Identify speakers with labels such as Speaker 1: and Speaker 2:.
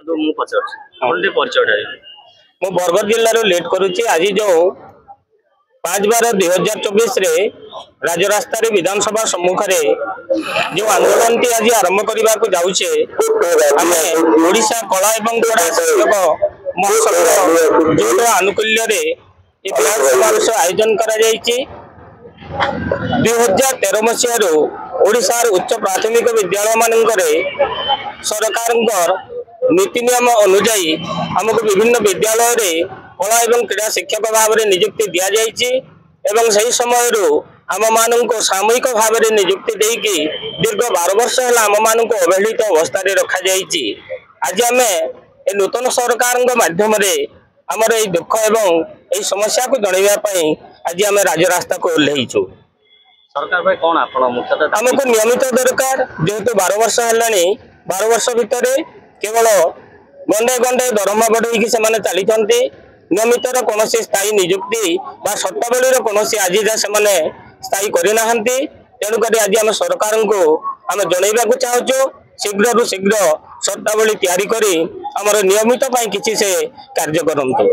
Speaker 1: ମୁଁ ପଚାରୁଛି ଆପଣ ଟିକେ ପରିଚୟଟା
Speaker 2: ମୁଁ ବରଗଡ଼ ଜିଲ୍ଲାରୁ ଲିଡ୍ କରୁଛି। ଆଜି ଯେଉଁ 5/12/2024 ରାଜରାସ୍ତାରେ ବିଧାନସଭା ସମ୍ମୁଖରେ ଯେଉଁ ଆନ୍ଦୋଳନଟି ଆଜି ଆରମ୍ଭ କରିବାକୁ ଯାଉଛେ, ଆମେ ଓଡ଼ିଶା କଳା ଏବଂ କ୍ରୀଡ଼ା ଶିକ୍ଷକ ମହାସଂଘ ଯୋଉଟ ଆନୁକୂଲ୍ୟରେ ଏ ବିରାଟ ସମାବେଶ ଆୟୋଜନ କରାଯାଇଛି। 2013 ମସିହାରୁ ଓଡ଼ିଶାର ଉଚ୍ଚ ପ୍ରାଥମିକ ବିଦ୍ୟାଳୟ ମାନଙ୍କରେ ସରକାରଙ୍କର नीति नियम अनुजाई आमको विभिन्न विद्यालय कला एवं क्रीड़ा शिक्षक भाव में नियुक्ति दि जाइए। सही समय आम मान सामूहिक भाव में नियुक्ति देकी दीर्घ 12 वर्ष है आम मान अवहेलित अवस्था रखा जाइए। आज आम नूतन सरकार माध्यम आमर ये दुख एवं ये समस्या को जनवाई आज आम राजरास्ता को ओह्लैचु।
Speaker 1: सरकार कौन
Speaker 2: आमको नियमित दरकार जेहेतु 12 वर्ष है 12 वर्ष भितर केवल गंडे गंडे दरमा बढ़े से चली नियमित कौन स्थायी नियुक्ति शर्तावली कौन आज जा स्थायी करना। तेणुक आज आम सरकार को आम जनइबा चाहूँ शीघ्र रु शीघ्र शर्तावली तैयारी करी आमर नियमित किसी से कार्य करंतु।